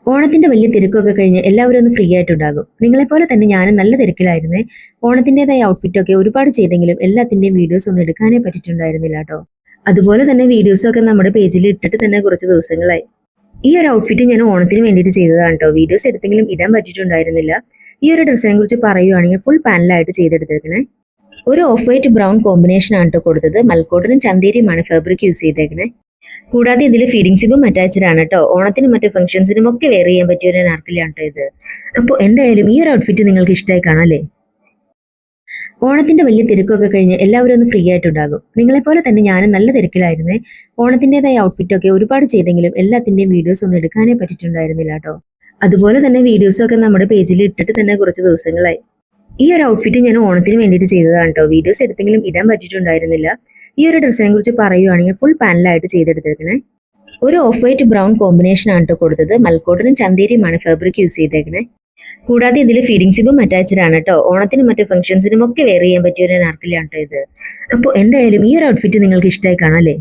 ഓണത്തിന്റെ വലിയ തിരക്കൊക്കെ കഴിഞ്ഞ് എല്ലാവരും ഒന്ന് ഫ്രീ ആയിട്ടുണ്ടാകും. നിങ്ങളെപ്പോലെ തന്നെ ഞാനും നല്ല തിരക്കിലായിരുന്നേ. ഓണത്തിന്റേതായ ഔട്ട്ഫിറ്റ് ഒക്കെ ഒരുപാട് ചെയ്തെങ്കിലും എല്ലാത്തിന്റെയും വീഡിയോസ് ഒന്നും എടുക്കാനേ പറ്റിയിട്ടുണ്ടായിരുന്നില്ല കേട്ടോ. അതുപോലെ തന്നെ വീഡിയോസൊക്കെ നമ്മുടെ പേജിൽ ഇട്ടിട്ട് തന്നെ കുറച്ച് ദിവസങ്ങളായി. ഈ ഒരു ഔട്ട്ഫിറ്റ് ഞാൻ ഓണത്തിന് വേണ്ടിയിട്ട് ചെയ്തതാണ് കേട്ടോ. വീഡിയോസ് എടുത്തെങ്കിലും ഇടാൻ പറ്റിയിട്ടുണ്ടായിരുന്നില്ല. ഈ ഒരു ഡ്രസ്സിനെ കുറിച്ച് പറയുകയാണെങ്കിൽ ഫുൾ പാനലായിട്ട് ചെയ്തെടുത്തേക്കണേ. ഒരു ഓഫ് വൈറ്റ് ബ്രൗൺ കോമ്പിനേഷൻ ആണ് കേട്ടോ കൊടുത്തത്. മൽക്കോട്ടനും ചന്തേരിയുമാണ് ഫാബ്രിക് യൂസ് ചെയ്തേക്കണേ. കൂടാതെ ഇതിൽ ഫീഡിംഗ് സിബും അറ്റാച്ച്ഡ് ആണ് കേട്ടോ. ഓണത്തിനും മറ്റു ഫംഗ്ഷൻസിനും ഒക്കെ വെയർ ചെയ്യാൻ പറ്റിയ ഒരു അനാർക്കലിയാണ് കേട്ടോ ഇത്. അപ്പോൾ എന്തായാലും ഈ ഒരു ഔട്ട്ഫിറ്റ് നിങ്ങൾക്ക് ഇഷ്ടമായി കാണാം അല്ലേ? ഓണത്തിന്റെ വലിയ തിരക്കൊക്കെ കഴിഞ്ഞ് എല്ലാവരും ഒന്ന് ഫ്രീ ആയിട്ടുണ്ടാകും. നിങ്ങളെപ്പോലെ തന്നെ ഞാനും നല്ല തിരക്കിലായിരുന്നേ. ഓണത്തിന്റേതായ ഔട്ട്ഫിറ്റ് ഒക്കെ ഒരുപാട് ചെയ്തെങ്കിലും എല്ലാത്തിന്റെയും വീഡിയോസ് ഒന്നും എടുക്കാനേ പറ്റിയിട്ടുണ്ടായിരുന്നില്ല കേട്ടോ. അതുപോലെ തന്നെ വീഡിയോസൊക്കെ നമ്മുടെ പേജിൽ ഇട്ടിട്ട് തന്നെ കുറച്ച് ദിവസങ്ങളായി. ഈ ഒരു ഔട്ട്ഫിറ്റ് ഞാൻ ഓണത്തിന് വേണ്ടിയിട്ട് ചെയ്തതാണ് കേട്ടോ. വീഡിയോസ് എടുത്തെങ്കിലും ഇടാൻ പറ്റിയിട്ടുണ്ടായിരുന്നില്ല. ഈ ഒരു ഡ്രസ്സിനെ കുറിച്ച് പറയുകയാണെങ്കിൽ ഫുൾ പാനലായിട്ട് ചെയ്തെടുത്തേക്കണേ. ഒരു ഓഫ് വൈറ്റ് ബ്രൗൺ കോമ്പിനേഷൻ ആണ് കേട്ടോ കൊടുത്തത്. മൽക്കോട്ടനും ചന്തേരിയുമാണ് ഫാബ്രിക് യൂസ് ചെയ്തേക്കണേ. കൂടാതെ ഇതിൽ ഫീഡിംഗ് സിബും അറ്റാച്ച്ഡ് ആണ് കേട്ടോ. ഓണത്തിനും മറ്റു ഫംഗ്ഷൻസിനും ഒക്കെ വെയർ ചെയ്യാൻ പറ്റിയ ഒരു അനാർക്കലിയാണ് കേട്ടോ ഇത്. അപ്പോൾ എന്തായാലും ഈ ഒരു ഔട്ട്ഫിറ്റ് നിങ്ങൾക്ക് ഇഷ്ടമായി കാണാം അല്ലേ?